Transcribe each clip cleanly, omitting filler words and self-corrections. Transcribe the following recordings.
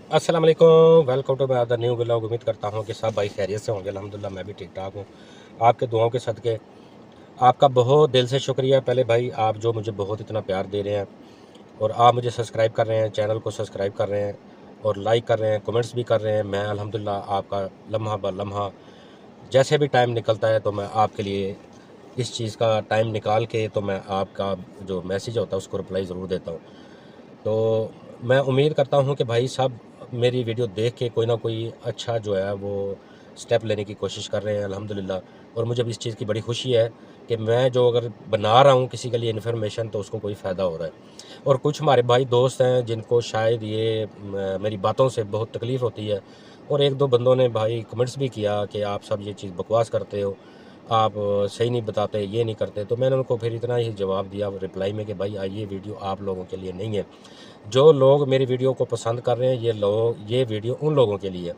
अस्सलाम वालेकुम, welcome to my other new vlog. उम्मीद करता हूँ कि सब भाई खैरियत से होंगे। अल्हम्दुलिल्लाह मैं भी ठीक ठाक हूँ। आपके दुआओं के सदके आपका बहुत दिल से शुक्रिया। पहले भाई आप जो मुझे बहुत इतना प्यार दे रहे हैं और आप मुझे सब्सक्राइब कर रहे हैं, चैनल को सब्सक्राइब कर रहे हैं और लाइक कर रहे हैं, कमेंट्स भी कर रहे हैं। मैं अल्हम्दुलिल्लाह आपका लम्हा ब लम्हा जैसे भी टाइम निकलता है तो मैं आपके लिए इस चीज़ का टाइम निकाल के तो मैं आपका जो मैसेज होता है उसको रिप्लाई ज़रूर देता हूँ। तो मैं उम्मीद करता हूँ कि भाई सब मेरी वीडियो देख के कोई ना कोई अच्छा जो है वो स्टेप लेने की कोशिश कर रहे हैं अल्हम्दुलिल्लाह। और मुझे भी इस चीज़ की बड़ी खुशी है कि मैं जो अगर बना रहा हूँ किसी के लिए इन्फॉर्मेशन तो उसको कोई फ़ायदा हो रहा है। और कुछ हमारे भाई दोस्त हैं जिनको शायद ये मेरी बातों से बहुत तकलीफ़ होती है और एक दो बंदों ने भाई कमेंट्स भी किया कि आप सब ये चीज़ बकवास करते हो, आप सही नहीं बताते, ये नहीं करते। तो मैंने उनको फिर इतना ही जवाब दिया रिप्लाई में कि भाई ये वीडियो आप लोगों के लिए नहीं है। जो लोग मेरी वीडियो को पसंद कर रहे हैं ये वीडियो उन लोगों के लिए है।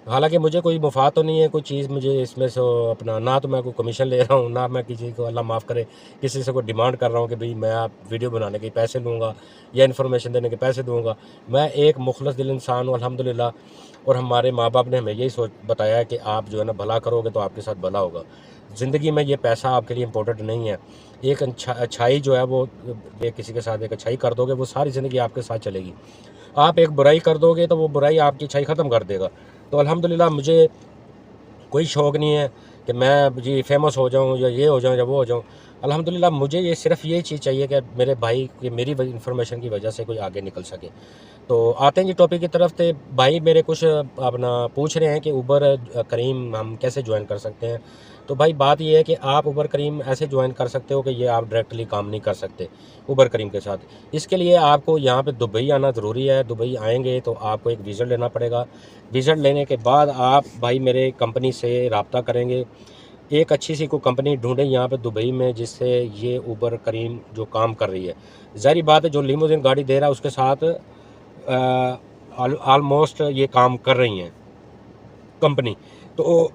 हालांकि मुझे कोई मुफाद तो नहीं है, कोई चीज़ मुझे इसमें से अपना ना तो मैं कोई कमीशन ले रहा हूँ, ना मैं किसी को अल्लाह माफ़ करे किसी से कोई डिमांड कर रहा हूँ कि भाई मैं आप वीडियो बनाने के पैसे लूँगा या इन्फॉर्मेशन देने के पैसे दूँगा। मैं एक मुखलस दिल इंसान हूँ अल्हम्दुलिल्लाह। और हमारे माँ बाप ने हमें यही सोच बताया है कि आप जो है ना भला करोगे तो आपके साथ भला होगा। ज़िंदगी में ये पैसा आपके लिए इम्पोर्टेंट नहीं है। एक अच्छाई जो है वो किसी के साथ एक अच्छाई कर दोगे वो सारी ज़िंदगी आपके साथ चलेगी। आप एक बुराई कर दोगे तो वो बुराई आपकी अच्छाई ख़त्म कर देगा। तो अल्हम्दुलिल्लाह मुझे कोई शौक़ नहीं है कि मैं जी फ़ेमस हो जाऊँ या ये हो जाऊँ या वो हो जाऊँ। अल्हम्दुलिल्लाह मुझे ये सिर्फ़ ये चीज़ चाहिए कि मेरे भाई की मेरी इन्फॉर्मेशन की वजह से कोई आगे निकल सके। तो आते हैं जी टॉपिक की तरफ। से भाई मेरे कुछ अपना पूछ रहे हैं कि उबर करीम हम कैसे ज्वाइन कर सकते हैं। तो भाई बात ये है कि आप उबर करीम ऐसे ज्वाइन कर सकते हो कि ये आप डायरेक्टली काम नहीं कर सकते उबर करीम के साथ। इसके लिए आपको यहाँ पे दुबई आना ज़रूरी है। दुबई आएंगे तो आपको एक वीज़ा लेना पड़ेगा। वीज़ा लेने के बाद आप भाई मेरे कंपनी से रब्ता करेंगे। एक अच्छी सी कोई कंपनी ढूंढें यहाँ पे दुबई में जिससे ये उबर करीम जो काम कर रही है। ज़ाहिर बात है जो लिमोजिन गाड़ी दे रहा है उसके साथ ऑलमोस्ट ये काम कर रही हैं कंपनी। तो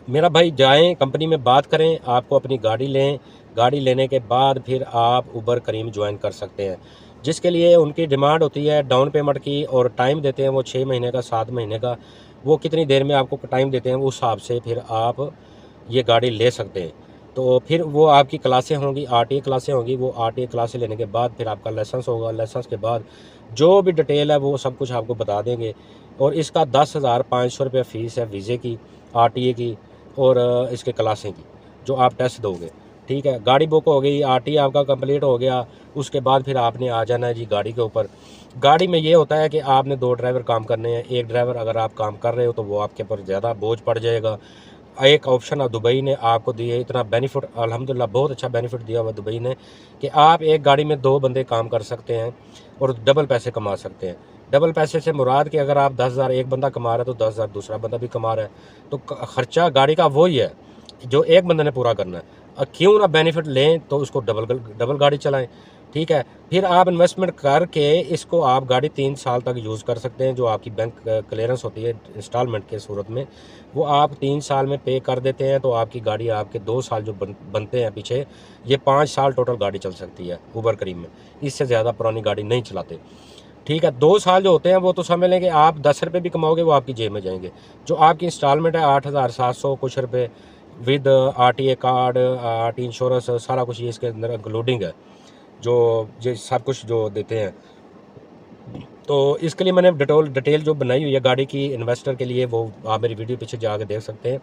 मेरा भाई जाएं कंपनी में बात करें, आपको अपनी गाड़ी लें। गाड़ी लेने के बाद फिर आप उबर करीम ज्वाइन कर सकते हैं, जिसके लिए उनकी डिमांड होती है डाउन पेमेंट की और टाइम देते हैं वो 6 महीने का 7 महीने का। वो कितनी देर में आपको टाइम देते हैं उस हिसाब से फिर आप ये गाड़ी ले सकते हैं। तो फिर वो आपकी क्लासें होंगी, आरटीए क्लासें होंगी। वो आरटीए क्लासें लेने के बाद फिर आपका लाइसेंस होगा। लाइसेंस के बाद जो भी डिटेल है वो सब कुछ आपको बता देंगे। और इसका 10,500 रुपये फ़ीस है वीज़े की, आरटीए की और इसके क्लासें की जो आप टेस्ट दोगे। ठीक है, गाड़ी बुक हो गई, आरटीए आपका कंप्लीट हो गया। उसके बाद फिर आपने आ जाना है जी गाड़ी के ऊपर। गाड़ी में ये होता है कि आपने 2 ड्राइवर काम करने हैं। एक ड्राइवर अगर आप काम कर रहे हो तो वो आपके ऊपर ज़्यादा बोझ पड़ जाएगा। एक ऑप्शन अब दुबई ने आपको दिए, इतना बेनिफिट अल्हम्दुलिल्लाह बहुत अच्छा बेनिफिट दिया हुआ दुबई ने कि आप एक गाड़ी में 2 बंदे काम कर सकते हैं और डबल पैसे कमा सकते हैं। डबल पैसे से मुराद कि अगर आप 10,000 एक बंदा कमा रहा है तो 10,000 दूसरा बंदा भी कमा रहा है। तो खर्चा गाड़ी का वही है जो एक बंदे ने पूरा करना है। क्यों ना बेनिफिट लें तो उसको डबल गाड़ी चलाएं। ठीक है, फिर आप इन्वेस्टमेंट करके इसको आप गाड़ी 3 साल तक यूज़ कर सकते हैं। जो आपकी बैंक क्लियरेंस होती है इंस्टॉलमेंट के सूरत में, वो आप 3 साल में पे कर देते हैं तो आपकी गाड़ी आपके 2 साल जो बनते हैं पीछे, ये 5 साल टोटल गाड़ी चल सकती है उबर करीम में। इससे ज़्यादा पुरानी गाड़ी नहीं चलाते। ठीक है, 2 साल जो होते हैं वो तो समझ लें कि आप 10 रुपये भी कमाओगे वो आपकी जेब में जाएंगे। जो आपकी इंस्टॉलमेंट है 8,700 कुछ रुपये with RTA card, RT insurance, सारा कुछ ये इसके अंदर इंक्लूडिंग है। जो ये सब कुछ जो देते हैं। तो इसके लिए मैंने डिटेल जो बनाई हुई है गाड़ी की इन्वेस्टर के लिए, वो आप मेरी वीडियो पीछे जाके देख सकते हैं।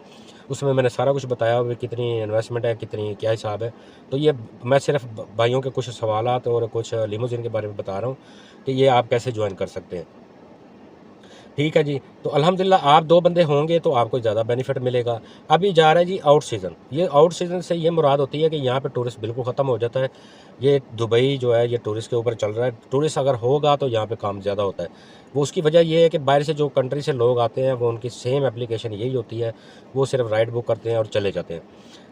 उसमें मैंने सारा कुछ बताया हुआ कितनी इन्वेस्टमेंट है, कितनी क्या हिसाब है। तो ये मैं सिर्फ भाइयों के कुछ सवालात और कुछ लिमोजिन के बारे में बता रहा हूँ कि ये आप कैसे ज्वाइन कर सकते हैं। ठीक है जी, तो अल्हम्दुलिल्लाह आप 2 बंदे होंगे तो आपको ज़्यादा बेनिफिट मिलेगा। अभी जा रहा है जी आउट सीज़न। ये आउट सीज़न से ये मुराद होती है कि यहाँ पे टूरिस्ट बिल्कुल ख़त्म हो जाता है। ये दुबई जो है ये टूरिस्ट के ऊपर चल रहा है। टूरिस्ट अगर होगा तो यहाँ पे काम ज़्यादा होता है। वो उसकी वजह ये है कि बाहर से जो कंट्री से लोग आते हैं वो उनकी सेम एप्लीकेशन यही होती है। वो सिर्फ राइड बुक करते हैं और चले जाते हैं।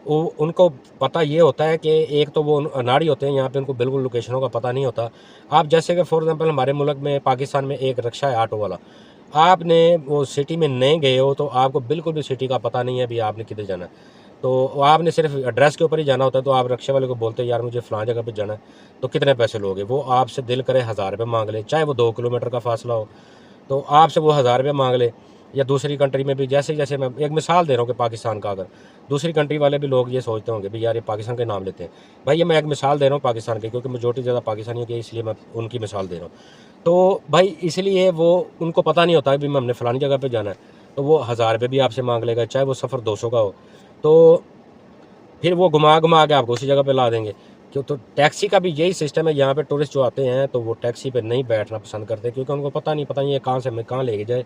वो उनको पता ये होता है कि एक तो वो अनाड़ी होते हैं, यहाँ पे उनको बिल्कुल लोकेशनों का पता नहीं होता। आप जैसे कि फॉर एग्जांपल हमारे मुल्क में पाकिस्तान में एक रिक्शा है ऑटो वाला। आपने वो सिटी में नहीं गए हो तो आपको बिल्कुल भी सिटी का पता नहीं है भी आपने किधर जाना है। तो आपने सिर्फ एड्रेस के ऊपर ही जाना होता है। तो आप रिक्शे वाले को बोलते हैं यार मुझे फ़लाँ जगह पे जाना है, तो कितने पैसे लोगे? वो आपसे दिल करे 1,000 रुपये मांग ले, चाहे वो 2 किलोमीटर का फासला हो। तो आपसे वो 1000 रुपये मांग ले, या दूसरी कंट्री में भी जैसे जैसे मैं एक मिसाल दे रहा हूँ कि पाकिस्तान का, अगर दूसरी कंट्री वाले भी लोग ये सोचते होंगे भाई यार ये पाकिस्तान के नाम लेते हैं, भाई ये मैं एक मिसाल दे रहा हूँ पाकिस्तान की, क्योंकि मेजोरिटी ज़्यादा पाकिस्तानियों की, इसलिए मैं उनकी मिसाल दे रहा हूँ। तो भाई इसलिए वो उनको पता नहीं होता है भी हमने फ़लानी जगह पे जाना है, तो वो 1000 रुपये भी आपसे मांग लेगा, चाहे वो सफ़र 200 का हो, तो फिर वो घुमा घुमा के आपको उसी जगह पे ला देंगे। क्यों, तो टैक्सी का भी यही सिस्टम है। यहाँ पे टूरिस्ट जो आते हैं तो वो टैक्सी पे नहीं बैठना पसंद करते, क्योंकि उनको पता नहीं ये कहाँ से हमें कहाँ लेके जाए,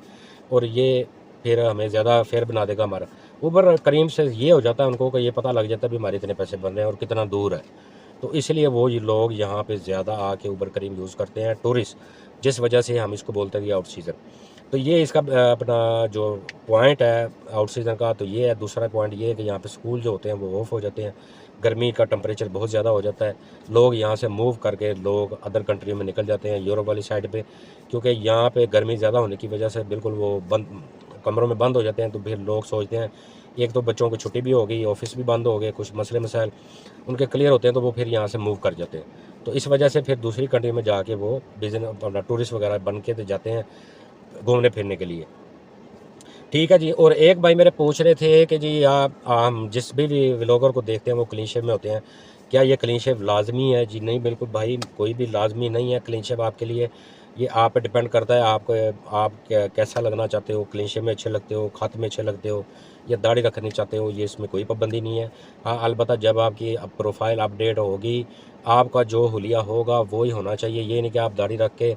और ये फिर हमें ज़्यादा फेयर बना देगा हमारा। उबर करीम से ये हो जाता है उनको कि ये पता लग जाता है भी हमारे इतने पैसे बन रहे हैं और कितना दूर है, तो इसलिए वो ये लोग यहाँ पे ज़्यादा आके उबर करीम यूज़ करते हैं टूरिस्ट, जिस वजह से हम इसको बोलते हैं कि आउट सीज़न। तो ये इसका अपना जो पॉइंट है आउट सीज़न का, तो ये है। दूसरा पॉइंट ये है कि यहाँ पे स्कूल जो होते हैं वो ऑफ हो जाते हैं, गर्मी का टेम्परेचर बहुत ज़्यादा हो जाता है, लोग यहाँ से मूव करके लोग अदर कंट्री में निकल जाते हैं, यूरोप वाली साइड पे, क्योंकि यहाँ पे गर्मी ज़्यादा होने की वजह से बिल्कुल वो बंद कमरों में बंद हो जाते हैं। तो फिर लोग सोचते हैं, एक तो बच्चों की छुट्टी भी हो गई, ऑफिस भी बंद हो गए, कुछ मसले मसाइल उनके क्लियर होते हैं, तो वो फिर यहाँ से मूव कर जाते हैं। तो इस वजह से फिर दूसरी कंट्री में जाके वो बिजनेस अपना टूरिस्ट वगैरह बन के तो जाते हैं घूमने फिरने के लिए। ठीक है जी। और एक भाई मेरे पूछ रहे थे कि जी आप हम जिस भी व्लॉगर को देखते हैं वो क्लीन शेव में होते हैं, क्या ये क्लीन शेव लाजमी है? जी नहीं, बिल्कुल भाई, कोई भी लाजमी नहीं है क्लीन शेव आपके लिए। ये आप पे डिपेंड करता है आप कैसा लगना चाहते हो, क्लीन शेव में अच्छे लगते हो, खत में अच्छे लगते हो, या दाढ़ी रखनी चाहते हो, ये इसमें कोई पाबंदी नहीं है। हाँ, अलबत्ता जब आपकी प्रोफाइल अपडेट होगी, आपका जो हुलिया होगा वो ही होना चाहिए। ये नहीं कि आप दाढ़ी रख के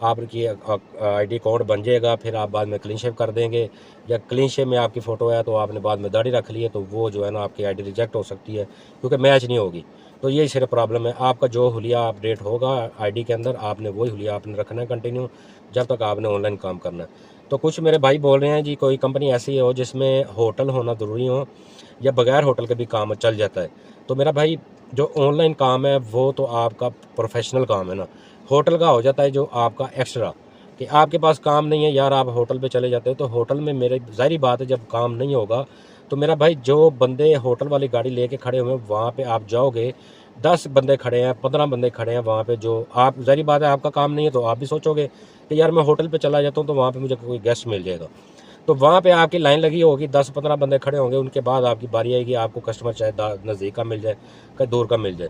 आपकी आईडी कोड बन जाएगा, फिर आप बाद में क्लीन शेव कर देंगे, या क्लीन शेव में आपकी फ़ोटो है तो आपने बाद में दाढ़ी रख ली है, तो वो जो है ना आपकी आईडी रिजेक्ट हो सकती है, क्योंकि मैच नहीं होगी। तो यही सिर्फ प्रॉब्लम है। आपका जो हुलिया अपडेट होगा आईडी के अंदर, आपने वही हुलिया आपने रखना है कंटिन्यू, जब तक आपने ऑनलाइन काम करना है। तो कुछ मेरे भाई बोल रहे हैं जी कोई कंपनी ऐसी हो जिसमें होटल होना ज़रूरी हो, या बगैर होटल के भी काम चल जाता है। तो मेरा भाई, जो ऑनलाइन काम है वो तो आपका प्रोफेशनल काम है ना, होटल का हो जाता है जो आपका एक्स्ट्रा, कि आपके पास काम नहीं है यार, आप होटल पे चले जाते हो, तो होटल में मेरे ज़ाहिर बात है जब काम नहीं होगा, तो मेरा भाई जो बंदे होटल वाली गाड़ी लेके खड़े हुए हैं वहाँ पे आप जाओगे, 10 बंदे खड़े हैं, 15 बंदे खड़े हैं वहाँ पे, जो आप ज़ाहिर बात है आपका काम नहीं है, तो आप भी सोचोगे कि यार मैं होटल पे चला जाता हूँ तो वहाँ पे मुझे कोई गेस्ट मिल जाएगा। तो वहाँ पे आपकी लाइन लगी होगी, 10-15 बंदे खड़े होंगे, उनके बाद आपकी बारी आएगी, आपको कस्टमर चाहे नज़दीक का मिल जाए, चाहे दूर का मिल जाए।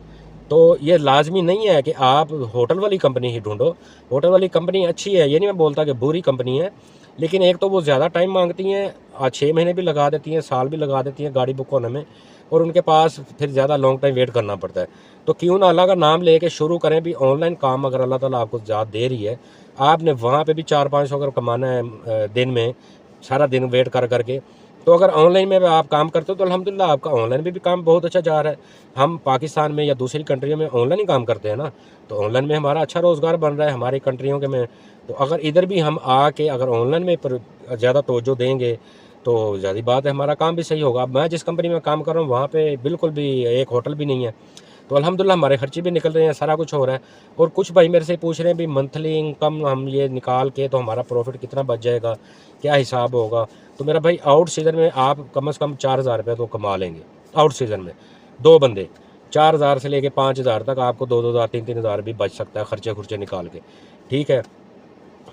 तो ये लाजमी नहीं है कि आप होटल वाली कंपनी ही ढूंढो। होटल वाली कंपनी अच्छी है, ये नहीं मैं बोलता कि बुरी कंपनी है, लेकिन एक तो वो ज़्यादा टाइम मांगती हैं, 6 महीने भी लगा देती हैं, साल भी लगा देती हैं गाड़ी बुक होने में, और उनके पास फिर ज़्यादा लॉन्ग टाइम वेट करना पड़ता है। तो क्यों ना अल्लाह का नाम लेके शुरू करें भी ऑनलाइन काम, अगर अल्लाह ताला आपको ज़्यादा दे रही है, आपने वहाँ पे भी 400-500 अगर कमाना है दिन में, सारा दिन वेट कर करके, तो अगर ऑनलाइन में आप काम करते हो तो अल्हम्दुलिल्लाह आपका ऑनलाइन में भी काम बहुत अच्छा जा रहा है। हम पाकिस्तान में या दूसरी कंट्रियों में ऑनलाइन ही काम करते हैं ना, तो ऑनलाइन में हमारा अच्छा रोज़गार बन रहा है हमारी कंट्रियों के में। तो अगर इधर भी हम आके अगर ऑनलाइन में ज़्यादा तवज्जो देंगे तो ज़ाहिर बात है हमारा काम भी सही होगा। अब मैं जिस कंपनी में काम कर रहा हूँ वहाँ पे बिल्कुल भी एक होटल भी नहीं है, तो अल्हम्दुलिल्लाह हमारे खर्चे भी निकल रहे हैं, सारा कुछ हो रहा है। और कुछ भाई मेरे से पूछ रहे हैं भी मंथली इनकम हम ये निकाल के तो हमारा प्रॉफिट कितना बच जाएगा, क्या हिसाब होगा? तो मेरा भाई आउट सीज़न में आप कम से कम 4,000 रुपये तो कमा लेंगे आउट सीज़न में, 2 बंदे 4,000 से लेके 5,000 तक आपको 2-2 हज़ार 3-3 हज़ार भी बच सकता है खर्चे खुर्चे निकाल के। ठीक है,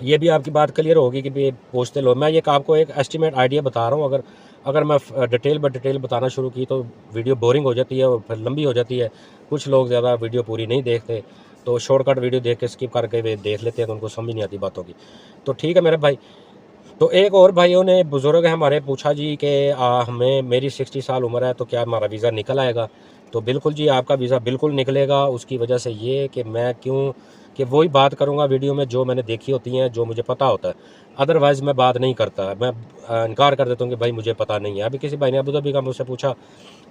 ये भी आपकी बात क्लियर होगी कि भी पूछते लोग, मैं ये आपको एक एस्टिमेट आइडिया बता रहा हूँ। अगर मैं डिटेल बाय डिटेल बताना शुरू की तो वीडियो बोरिंग हो जाती है और फिर लंबी हो जाती है। कुछ लोग ज़्यादा वीडियो पूरी नहीं देखते, तो शॉर्टकट वीडियो देख के स्किप करके वे देख लेते हैं, तो उनको समझ नहीं आती बातों की। तो ठीक है मेरे भाई। तो एक और भाइयों ने बुज़ुर्ग है हमारे पूछा जी कि हमें मेरी 60 साल उम्र है तो क्या हमारा वीज़ा निकल आएगा? तो बिल्कुल जी, आपका वीज़ा बिल्कुल निकलेगा। उसकी वजह से ये कि मैं क्यों कि वही बात करूँगा वीडियो में जो मैंने देखी होती हैं, जो मुझे पता होता है। अदरवाइज़ मैं बात नहीं करता, मैं इनकार कर देता हूँ कि भाई मुझे पता नहीं है। अभी किसी भाई ने अबू धाबी का मुझसे पूछा,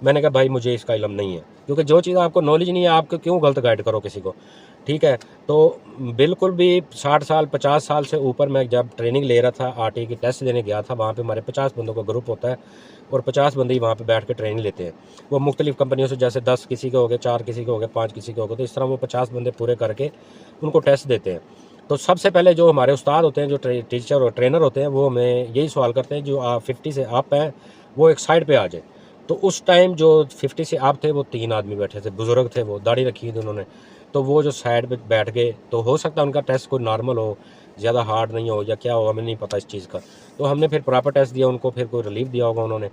मैंने कहा भाई मुझे इसका इल्म नहीं है, क्योंकि जो चीज़ आपको नॉलेज नहीं है आपको क्यों गलत गाइड करो किसी को। ठीक है, तो बिल्कुल भी 60 साल 50 साल से ऊपर मैं जब ट्रेनिंग ले रहा था, आरटी की टेस्ट देने गया था, वहाँ पे हमारे 50 बंदों का ग्रुप होता है और 50 बंदे ही वहाँ पे बैठ के ट्रेनिंग लेते हैं। वो मुख्तलिफ़ कंपनियों से, जैसे 10 किसी के हो गए, 4 किसी के हो गए, 5 किसी के हो गए, तो इस तरह वो 50 बंदे पूरे करके उनको टेस्ट देते हैं। तो सबसे पहले जो हमारे उस्ताद होते हैं, जो टीचर और ट्रेनर होते हैं, वो हमें यही सवाल करते हैं जो 50 से अप हैं वो एक साइड पे आ जाए। तो उस टाइम जो 50 से अप थे वो 3 आदमी बैठे थे, बुज़ुर्ग थे, वो दाढ़ी रखी थी उन्होंने। तो वो जो साइड पे बैठ गए, तो हो सकता है उनका टेस्ट कोई नॉर्मल हो, ज़्यादा हार्ड नहीं हो या क्या हो, हमें नहीं पता इस चीज़ का। तो हमने फिर प्रॉपर टेस्ट दिया उनको, फिर कोई रिलीफ दिया होगा उन्होंने।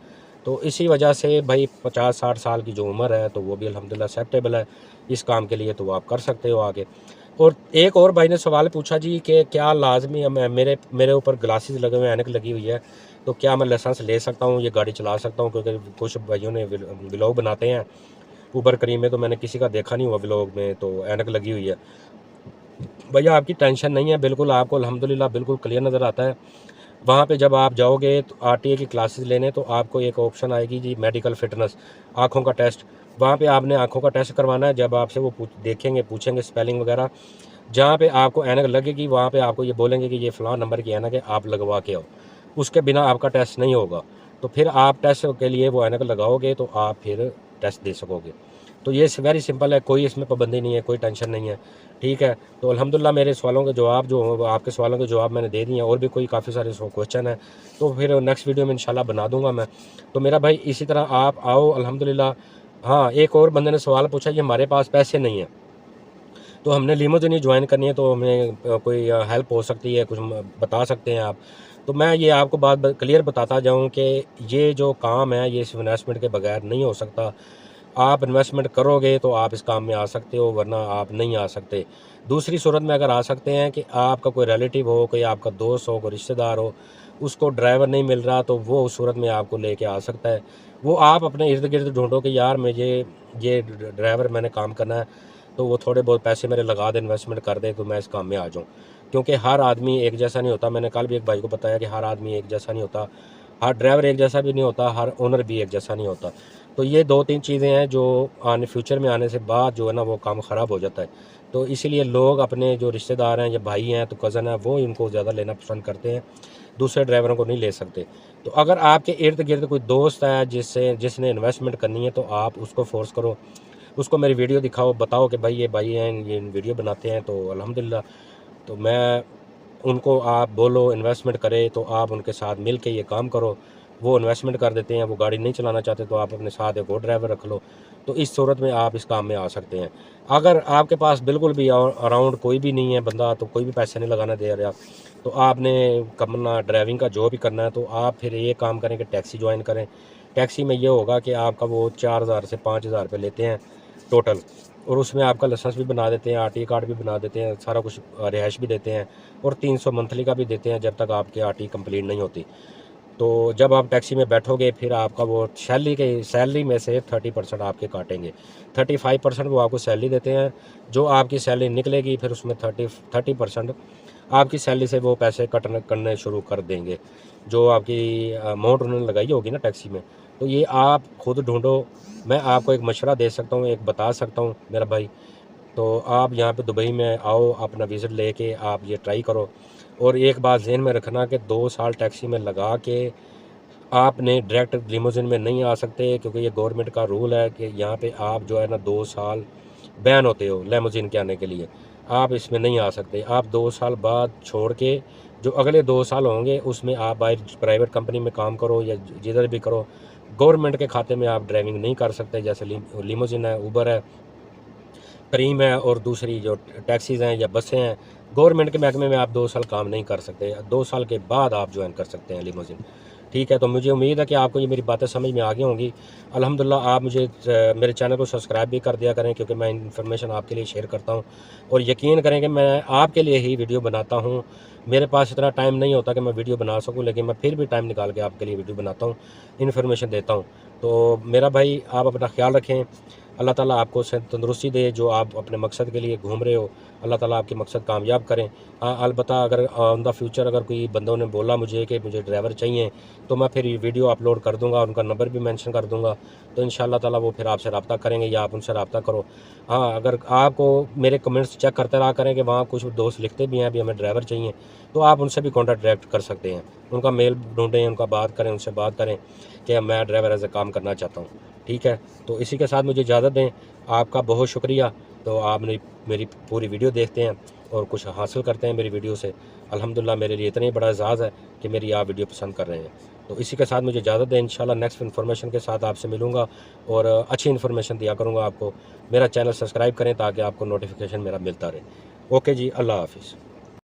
तो इसी वजह से भाई 50-60 साल की जो उम्र है तो वो भी अल्हम्दुलिल्लाह एक्सेप्टेबल है इस काम के लिए, तो वो आप कर सकते हो आगे। और एक और भाई ने सवाल पूछा जी कि क्या लाजमी मेरे ऊपर ग्लासेस लगे हुए हैं, ऐनक लगी हुई है, तो क्या मैं लाइसेंस ले सकता हूँ, ये गाड़ी चला सकता हूँ? क्योंकि कुछ भाइयों ने व्लॉग बनाते हैं ऊबर करीम में, तो मैंने किसी का देखा नहीं हुआ व्लॉग में, तो ऐनक लगी हुई है। भैया आपकी टेंशन नहीं है, बिल्कुल आपको अल्हम्दुलिल्लाह बिल्कुल क्लियर नज़र आता है। वहाँ पे जब आप जाओगे तो आरटीए की क्लासेस लेने, तो आपको एक ऑप्शन आएगी जी मेडिकल फिटनेस, आँखों का टेस्ट। वहाँ पे आपने आँखों का टेस्ट करवाना है। जब आपसे वो देखेंगे, पूछेंगे स्पेलिंग वगैरह, जहाँ पे आपको ऐनक लगेगी वहाँ पे आपको ये बोलेंगे कि ये फ़लाँ नंबर की ऐनक है, आप लगवा के आओ। उसके बिना आपका टेस्ट नहीं होगा। तो फिर आप टेस्ट के लिए वो ऐनक लगाओगे तो आप फिर टेस्ट दे सकोगे। तो ये वेरी सिंपल है, कोई इसमें पाबंदी नहीं है, कोई टेंशन नहीं है, ठीक है। तो अल्हम्दुलिल्लाह मेरे सवालों के जवाब जो आपके सवालों के जवाब मैंने दे दिए हैं, और भी कोई काफ़ी सारे क्वेश्चन हैं तो फिर नेक्स्ट वीडियो में इंशाल्लाह बना दूंगा मैं। तो मेरा भाई इसी तरह आप आओ अल्हम्दुलिल्लाह। हाँ, एक और बंदे ने सवाल पूछा कि हमारे पास पैसे नहीं हैं, तो हमने लिमोजिनी ज्वाइन करनी है, तो हमें कोई हेल्प हो सकती है, कुछ बता सकते हैं आप? तो मैं ये आपको बात क्लियर बताता जाऊँ कि ये जो काम है ये इस इन्वेस्टमेंट के बगैर नहीं हो सकता। आप इन्वेस्टमेंट करोगे तो आप इस काम में आ सकते हो, वरना आप नहीं आ सकते। दूसरी सूरत में अगर आ सकते हैं कि आपका कोई रिलेटिव हो, कोई आपका दोस्त हो, कोई रिश्तेदार हो, उसको ड्राइवर नहीं मिल रहा, तो वो उस सूरत में आपको लेके आ सकता है। वो आप अपने इर्द गिर्द ढूंढो कि यार मुझे ये ड्राइवर मैंने काम करना है, तो वो थोड़े बहुत पैसे मेरे लगा दे, इन्वेस्टमेंट कर दे, तो मैं इस काम में आ जाऊँ। क्योंकि हर आदमी एक जैसा नहीं होता। मैंने कल भी एक भाई को बताया कि हर आदमी एक जैसा नहीं होता, हर ड्राइवर एक जैसा भी नहीं होता, हर ओनर भी एक जैसा नहीं होता। तो ये 2-3 चीज़ें हैं जो आने फ्यूचर में आने से बाद जो है ना वो काम ख़राब हो जाता है। तो इसीलिए लोग अपने जो रिश्तेदार हैं या भाई हैं, तो कज़न है, वो इनको ज़्यादा लेना पसंद करते हैं, दूसरे ड्राइवरों को नहीं ले सकते। तो अगर आपके इर्द गिर्द कोई दोस्त है जिसने इन्वेस्टमेंट करनी है, तो आप उसको फोर्स करो, उसको मेरी वीडियो दिखाओ, बताओ कि भाई ये भाई हैं, ये वीडियो बनाते हैं, तो अल्हम्दुलिल्लाह। तो मैं उनको आप बोलो इन्वेस्टमेंट करे, तो आप उनके साथ मिल के ये काम करो। वो इन्वेस्टमेंट कर देते हैं, वो गाड़ी नहीं चलाना चाहते, तो आप अपने साथ एक और ड्राइवर रख लो। तो इस सूरत में आप इस काम में आ सकते हैं। अगर आपके पास बिल्कुल भी अराउंड कोई भी नहीं है बंदा, तो कोई भी पैसे नहीं लगाना दे रहा, तो आपने करना ड्राइविंग का जो भी करना है, तो आप फिर ये काम करें कि टैक्सी ज्वाइन करें। टैक्सी में ये होगा कि आपका वो 4000 से 5000 रुपये लेते हैं टोटल, और उसमें आपका लाइसेंस भी बना देते हैं, आरटीए कार्ड भी बना देते हैं, सारा कुछ रिहाइश भी देते हैं, और 300 मंथली का भी देते हैं जब तक आपकी आरटीए कंप्लीट नहीं होती। तो जब आप टैक्सी में बैठोगे, फिर आपका वो सैलरी में से 30% आपके काटेंगे। 35% वो आपको सैलरी देते हैं। जो आपकी सैलरी निकलेगी, फिर उसमें 30% आपकी सैलरी से वो पैसे करने शुरू कर देंगे, जो आपकी अमाउंट उन्होंने लगाई होगी ना टैक्सी में। तो ये आप खुद ढूंढो। मैं आपको एक मशवरा दे सकता हूँ, एक बता सकता हूँ मेरा भाई। तो आप यहाँ पे दुबई में आओ, अपना विज़िट लेके आप ये ट्राई करो। और एक बात ज़हन में रखना कि 2 साल टैक्सी में लगा के आपने डायरेक्ट लिमोजिन में नहीं आ सकते, क्योंकि ये गवर्नमेंट का रूल है कि यहाँ पे आप जो है ना 2 साल बैन होते हो लिमोजिन के आने के लिए। आप इसमें नहीं आ सकते। आप 2 साल बाद छोड़ के जो अगले 2 साल होंगे, उसमें आप बाहर प्राइवेट कंपनी में काम करो या जिधर भी करो, गवर्नमेंट के खाते में आप ड्राइविंग नहीं कर सकते। जैसे लिमोजिन है, उबर है, करीम है, और दूसरी जो टैक्सीज़ हैं या बसें हैं, गवर्नमेंट के महकमे में आप 2 साल काम नहीं कर सकते। 2 साल के बाद आप ज्वाइन कर सकते हैं लिमोजिन, ठीक है। तो मुझे उम्मीद है कि आपको ये मेरी बातें समझ में आ गई होंगी। अल्हम्दुलिल्लाह आप मुझे मेरे चैनल को सब्सक्राइब भी कर दिया करें, क्योंकि मैं इन्फॉर्मेशन आपके लिए शेयर करता हूँ, और यकीन करें कि मैं आपके लिए ही वीडियो बनाता हूँ। मेरे पास इतना टाइम नहीं होता कि मैं वीडियो बना सकूँ, लेकिन मैं फिर भी टाइम निकाल के आपके लिए वीडियो बनाता हूँ, इन्फॉर्मेशन देता हूँ। तो मेरा भाई आप अपना ख्याल रखें। अल्लाह ताला आपको तंदुरुस्ती दे, जो आप अपने मकसद के लिए घूम रहे हो, अल्लाह ताला आपके मकसद कामयाब करें। अलबत्ता अगर ऑन द फ्यूचर अगर कोई बंदों ने बोला मुझे कि मुझे ड्राइवर चाहिए, तो मैं फिर वीडियो अपलोड कर दूंगा, उनका नंबर भी मेंशन कर दूंगा, तो इंशाल्लाह ताला वो फिर आपसे रब्ता करेंगे या आप उनसे रब्ता करो। हाँ, अगर आपको मेरे कमेंट्स चेक करते रहा करें कि वहाँ कुछ दोस्त लिखते भी हैं अभी हमें ड्राइवर चाहिए, तो आप उनसे भी कॉन्टैक्ट डायरेक्ट कर सकते हैं। उनका मेल ढूंढें, उनका बात करें, उनसे बात करें कि मैं ड्राइवर एज ए काम करना चाहता हूँ, ठीक है। तो इसी के साथ मुझे इजाज़त दें। आपका बहुत शुक्रिया। तो आप मेरी पूरी वीडियो देखते हैं और कुछ हासिल करते हैं मेरी वीडियो से। अल्हम्दुलिल्लाह मेरे लिए इतना ही बड़ा एजाज़ है कि मेरी आप वीडियो पसंद कर रहे हैं। तो इसी के साथ मुझे इजाज़त दें। इंशाल्लाह नेक्स्ट इन्फॉर्मेशन के साथ आपसे मिलूँगा और अच्छी इन्फॉर्मेशन दिया करूँगा आपको। मेरा चैनल सब्सक्राइब करें ताकि आपको नोटिफिकेशन मेरा मिलता रहे। ओके जी, अल्लाह हाफ़िज़।